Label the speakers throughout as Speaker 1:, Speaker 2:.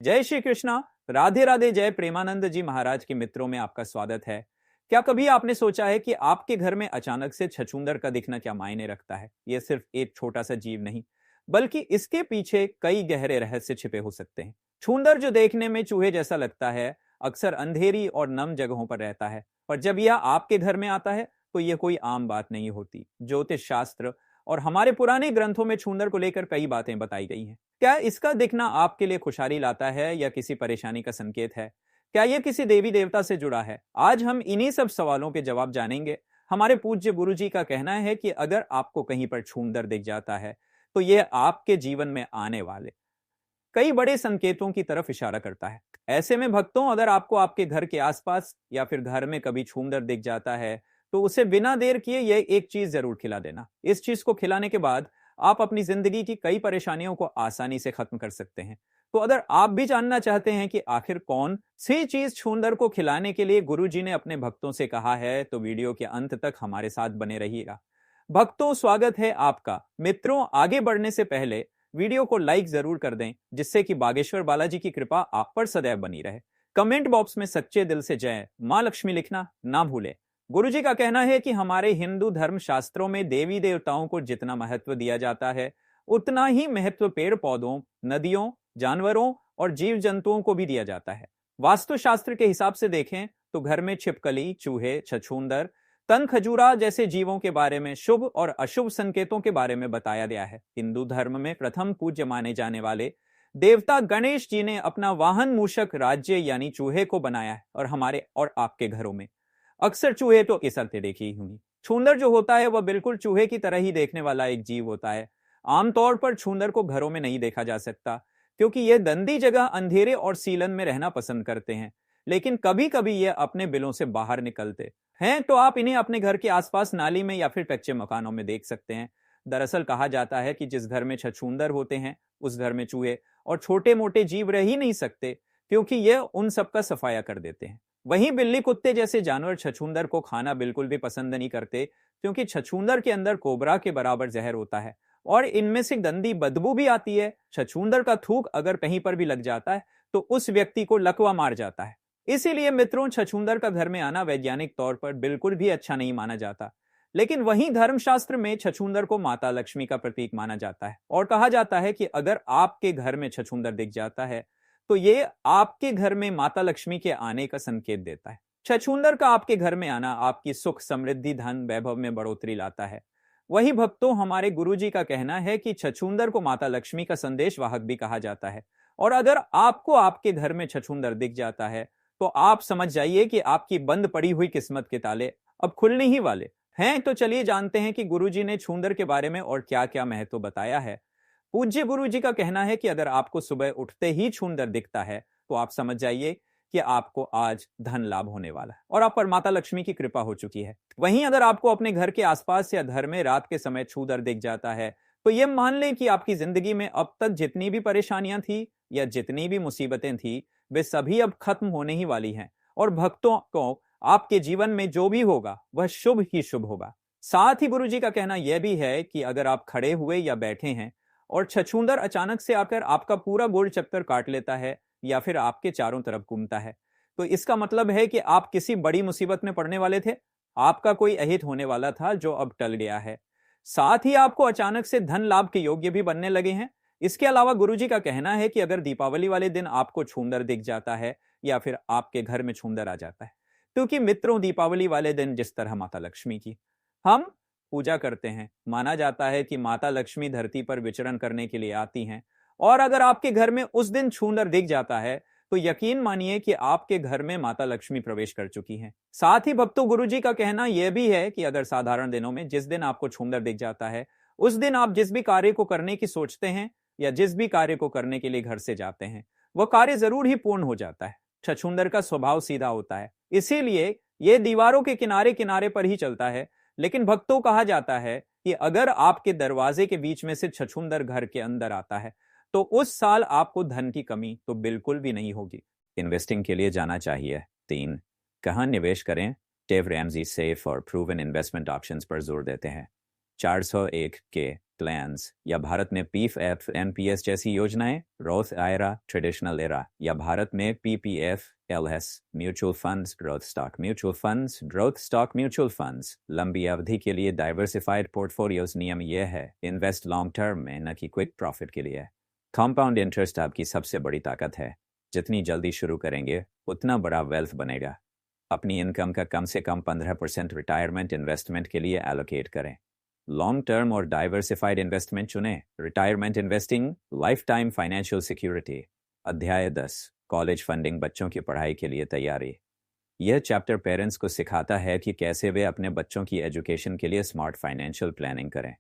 Speaker 1: जय श्री कृष्णा। राधे राधे। जय प्रेमानंद जी महाराज के मित्रों में आपका स्वागत है। क्या कभी आपने सोचा है कि आपके घर में अचानक से छछूंदर का दिखना क्या मायने रखता है? यह सिर्फ एक छोटा सा जीव नहीं, बल्कि इसके पीछे कई गहरे रहस्य छिपे हो सकते हैं। छूंदर जो देखने में चूहे जैसा लगता है, अक्सर अंधेरी और नम जगहों पर रहता है, पर जब यह आपके घर में आता है तो यह कोई आम बात नहीं होती। ज्योतिष शास्त्र और हमारे पुराने ग्रंथों में छूंदर को लेकर कई बातें बताई गई हैं। क्या इसका दिखना आपके लिए खुशहाली लाता है या किसी परेशानी का संकेत है? क्या यह किसी देवी देवता से जुड़ा है? आज हम इन्हीं सब सवालों के जवाब जानेंगे। हमारे पूज्य गुरु जी का कहना है कि अगर आपको कहीं पर छूंदर दिख जाता है तो यह आपके जीवन में आने वाले कई बड़े संकेतों की तरफ इशारा करता है। ऐसे में भक्तों, अगर आपको आपके घर के आसपास या फिर घर में कभी छूंदर दिख जाता है तो उसे बिना देर किए यह एक चीज जरूर खिला देना। इस चीज को खिलाने के बाद आप अपनी जिंदगी की कई परेशानियों को आसानी से खत्म कर सकते हैं। तो अगर आप भी जानना चाहते हैं कि आखिर कौन सी चीज छूंदर को खिलाने के लिए गुरु जी ने अपने भक्तों से कहा है, तो वीडियो के अंत तक हमारे साथ बने रहिएगा। भक्तों, स्वागत है आपका। मित्रों, आगे बढ़ने से पहले वीडियो को लाइक जरूर कर दें, जिससे कि बागेश्वर बालाजी की कृपा आप पर सदैव बनी रहे। कमेंट बॉक्स में सच्चे दिल से जय मां लक्ष्मी लिखना ना भूलें। गुरुजी का कहना है कि हमारे हिंदू धर्म शास्त्रों में देवी देवताओं को जितना महत्व दिया जाता है, उतना ही महत्व पेड़ पौधों, नदियों, जानवरों और जीव जंतुओं को भी दिया जाता है। वास्तुशास्त्र के हिसाब से देखें तो घर में छिपकली, चूहे, छछूंदर, तन खजूरा जैसे जीवों के बारे में शुभ और अशुभ संकेतों के बारे में बताया गया है। हिंदू धर्म में प्रथम पूज्य माने जाने वाले देवता गणेश जी ने अपना वाहन मूषक राज्य यानी चूहे को बनाया है, और हमारे और आपके घरों में अक्सर चूहे तो इसरते देखी ही होंगी। छूंदर जो होता है वह बिल्कुल चूहे की तरह ही देखने वाला एक जीव होता है। आमतौर पर छूंदर को घरों में नहीं देखा जा सकता, क्योंकि यह दंदी जगह, अंधेरे और सीलन में रहना पसंद करते हैं। लेकिन कभी कभी यह अपने बिलों से बाहर निकलते हैं, तो आप इन्हें अपने घर के आसपास नाली में या फिर कच्चे मकानों में देख सकते हैं। दरअसल कहा जाता है कि जिस घर में छछूंदर होते हैं उस घर में चूहे और छोटे मोटे जीव रह ही नहीं सकते, क्योंकि यह उन सब का सफाया कर देते हैं। वहीं बिल्ली, कुत्ते जैसे जानवर छछूंदर को खाना बिल्कुल भी पसंद नहीं करते, क्योंकि छछूंदर के अंदर कोबरा के बराबर जहर होता है और इनमें से गंदी बदबू भी आती है। छछूंदर का थूक अगर कहीं पर भी लग जाता है तो उस व्यक्ति को लकवा मार जाता है। इसीलिए मित्रों, छछूंदर का घर में आना वैज्ञानिक तौर पर बिल्कुल भी अच्छा नहीं माना जाता। लेकिन वहीं धर्मशास्त्र में छछूंदर को माता लक्ष्मी का प्रतीक माना जाता है, और कहा जाता है कि अगर आपके घर में छछूंदर दिख जाता है तो ये आपके घर में माता लक्ष्मी के आने का संकेत देता है। छछूंदर का आपके घर में आना आपकी सुख, समृद्धि, धन, वैभव में बढ़ोतरी लाता है। वही भक्तों, हमारे गुरुजी का कहना है कि छछूंदर को माता लक्ष्मी का संदेश वाहक भी कहा जाता है। और अगर आपको आपके घर में छछूंदर दिख जाता है तो आप समझ जाइए कि आपकी बंद पड़ी हुई किस्मत के ताले अब खुलने ही वाले हैं। तो चलिए जानते हैं कि गुरुजी ने छूंदर के बारे में और क्या क्या महत्व बताया है। पूज्य गुरु जी का कहना है कि अगर आपको सुबह उठते ही छूंदर दिखता है तो आप समझ जाइए कि आपको आज धन लाभ होने वाला है और आप पर माता लक्ष्मी की कृपा हो चुकी है। वहीं अगर आपको अपने घर के आसपास या घर में रात के समय छूंदर दिख जाता है तो यह मान लें कि आपकी जिंदगी में अब तक जितनी भी परेशानियां थी या जितनी भी मुसीबतें थी, वे सभी अब खत्म होने ही वाली हैं। और भक्तों को आपके जीवन में जो भी होगा वह शुभ ही शुभ होगा। साथ ही गुरु जी का कहना यह भी है कि अगर आप खड़े हुए या बैठे हैं और छछूंदर अचानक से आकर आपका पूरा गोल चक्कर काट लेता है या फिर आपके चारों तरफ घूमता है, तो इसका मतलब है कि आप किसी बड़ी मुसीबत में पड़ने वाले थे। आपका कोई अहित होने वाला था जो अब टल गया है। साथ ही आपको अचानक से धन लाभ के योग्य भी बनने लगे हैं। इसके अलावा गुरुजी का कहना है कि अगर दीपावली वाले दिन आपको छूंदर दिख जाता है या फिर आपके घर में छूंदर आ जाता है, क्योंकि मित्रों, दीपावली वाले दिन जिस तरह माता लक्ष्मी की हम पूजा करते हैं, माना जाता है कि माता लक्ष्मी धरती पर विचरण करने के लिए आती हैं। और अगर आपके घर में उस दिन छूंदर दिख जाता है तो यकीन मानिए कि आपके घर में माता लक्ष्मी प्रवेश कर चुकी हैं। साथ ही भक्तों, गुरुजी का कहना यह भी है कि अगर साधारण दिनों में जिस दिन आपको छूंदर दिख जाता है, उस दिन आप जिस भी कार्य को करने की सोचते हैं या जिस भी कार्य को करने के लिए घर से जाते हैं, वह कार्य जरूर ही पूर्ण हो जाता है। छछूंदर का स्वभाव सीधा होता है, इसीलिए यह दीवारों के किनारे किनारे पर ही चलता है। लेकिन भक्तों, कहा जाता है कि अगर आपके दरवाजे के बीच में से छछूंदर घर के अंदर आता है तो उस साल आपको धन की कमी तो बिल्कुल भी नहीं होगी। इन्वेस्टिंग के लिए जाना चाहिए। 3, कहां निवेश करें? डेव रैमजी सेफ और प्रूवन इन्वेस्टमेंट ऑप्शंस पर जोर देते हैं। 401 के प्लान्स, या भारत में पीएफ एनपीएस जैसी योजनाएं, रोथ आयरा ट्रेडिशनल एरा, या भारत में PPF LS mutual funds, growth stock mutual funds, growth stock mutual funds. लंबी अवधि के लिए डाइवर्सिफाइड पोर्टफोलियोज। नियम यह है, इन्वेस्ट लॉन्ग टर्म में, न कि क्विक प्रॉफिट के लिए। कंपाउंड इंटरेस्ट आपकी सबसे बड़ी ताकत है। जितनी जल्दी शुरू करेंगे उतना बड़ा वेल्थ बनेगा। अपनी इनकम का कम से कम 15% रिटायरमेंट इन्वेस्टमेंट के लिए एलोकेट करें। लॉन्ग टर्म और डाइवर्सिफाइड इन्वेस्टमेंट चुनें। Retirement investing, life time financial security. अध्याय 10, कॉलेज फंडिंग, बच्चों की पढ़ाई के लिए तैयारी। यह चैप्टर पेरेंट्स को सिखाता है कि कैसे वे अपने बच्चों की एजुकेशन के लिए स्मार्ट फाइनेंशियल प्लानिंग करें,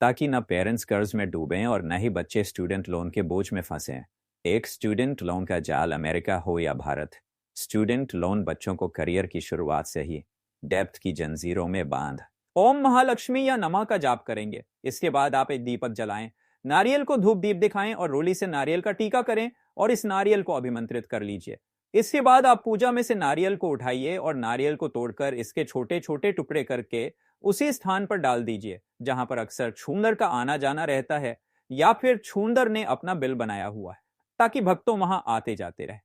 Speaker 1: ताकि न पेरेंट्स कर्ज में डूबें और न ही बच्चे स्टूडेंट लोन के बोझ में फंसें। एक स्टूडेंट लोन का जाल, अमेरिका हो या भारत, स्टूडेंट लोन बच्चों को करियर की शुरुआत से ही डेप्थ की जंजीरों में बांध। ओम महालक्ष्मी या नमा का जाप करेंगे। इसके बाद आप एक दीपक जलाएं, नारियल को धूप दीप दिखाएं और रोली से नारियल का टीका करें और इस नारियल को अभिमंत्रित कर लीजिए। इसके बाद आप पूजा में से नारियल को उठाइए और नारियल को तोड़कर इसके छोटे छोटे टुकड़े करके उसी स्थान पर डाल दीजिए जहां पर अक्सर छूंदर का आना जाना रहता है या फिर छूंदर ने अपना बिल बनाया हुआ है, ताकि भक्तों वहां आते जाते रहे।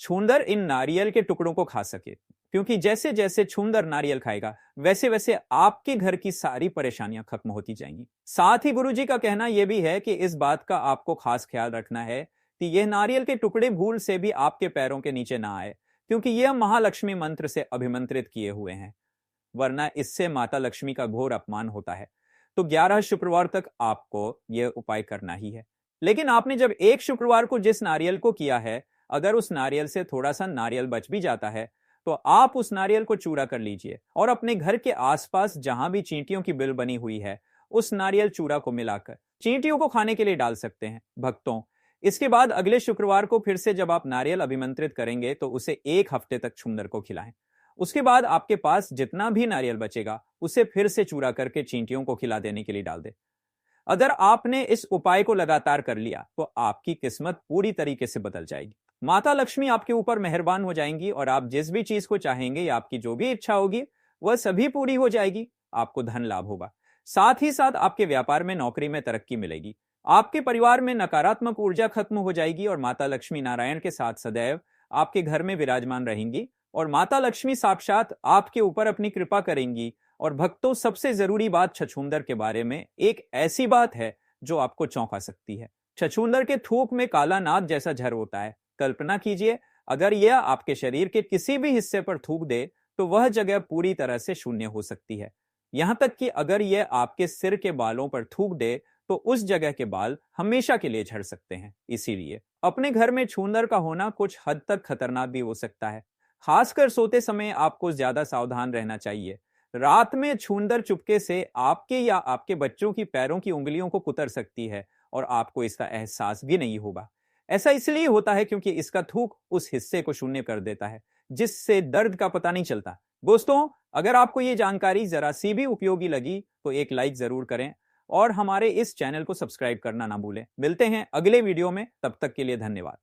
Speaker 1: छूंदर इन नारियल के टुकड़ों को खा सके, क्योंकि जैसे जैसे छूंदर नारियल खाएगा वैसे वैसे आपके घर की सारी परेशानियां खत्म होती जाएंगी। साथ ही गुरुजी का कहना यह भी है कि इस बात का आपको खास ख्याल रखना है कि यह नारियल के टुकड़े भूल से भी आपके पैरों के नीचे ना आए, क्योंकि यह महालक्ष्मी मंत्र से अभिमंत्रित किए हुए हैं, वरना इससे माता लक्ष्मी का घोर अपमान होता है। तो 11 शुक्रवार तक आपको यह उपाय करना ही है। लेकिन आपने जब एक शुक्रवार को जिस नारियल को किया है, अगर उस नारियल से थोड़ा सा नारियल बच भी जाता है तो आप उस नारियल को चूरा कर लीजिए और अपने घर के आसपास जहां भी चींटियों की बिल बनी हुई है उस नारियल चूरा को मिलाकर चींटियों को खाने के लिए डाल सकते हैं भक्तों। इसके बाद अगले शुक्रवार को फिर से जब आप नारियल अभिमंत्रित करेंगे तो उसे 1 हफ्ते तक छुंदर को खिलाएं। उसके बाद आपके पास जितना भी नारियल बचेगा उसे फिर से चूरा करके चींटियों को खिला देने के लिए डाल दे। अगर आपने इस उपाय को लगातार कर लिया तो आपकी किस्मत पूरी तरीके से बदल जाएगी। माता लक्ष्मी आपके ऊपर मेहरबान हो जाएंगी और आप जिस भी चीज को चाहेंगे या आपकी जो भी इच्छा होगी वह सभी पूरी हो जाएगी। आपको धन लाभ होगा, साथ ही साथ आपके व्यापार में, नौकरी में तरक्की मिलेगी। आपके परिवार में नकारात्मक ऊर्जा खत्म हो जाएगी और माता लक्ष्मी नारायण के साथ सदैव आपके घर में विराजमान रहेंगी और माता लक्ष्मी साक्षात आपके ऊपर अपनी कृपा करेंगी। और भक्तों, सबसे जरूरी बात छछूंदर के बारे में एक ऐसी बात है जो आपको चौंका सकती है। छछूंदर के थूक में काला नाद जैसा झर होता है। कल्पना कीजिए, अगर यह आपके शरीर के किसी भी हिस्से पर थूक दे तो वह जगह पूरी तरह से शून्य हो सकती है। यहां तक कि अगर यह आपके सिर के बालों पर थूक दे तो उस जगह के बाल हमेशा के लिए झड़ सकते हैं। इसीलिए अपने घर में छूंदर का होना कुछ हद तक खतरनाक भी हो सकता है। खासकर सोते समय आपको ज्यादा सावधान रहना चाहिए। रात में छूंदर चुपके से आपके या आपके बच्चों की पैरों की उंगलियों को कुतर सकती है और आपको इसका एहसास भी नहीं होगा। ऐसा इसलिए होता है क्योंकि इसका थूक उस हिस्से को शून्य कर देता है जिससे दर्द का पता नहीं चलता। दोस्तों, अगर आपको ये जानकारी जरा सी भी उपयोगी लगी तो एक लाइक जरूर करें और हमारे इस चैनल को सब्सक्राइब करना ना भूलें। मिलते हैं अगले वीडियो में, तब तक के लिए धन्यवाद।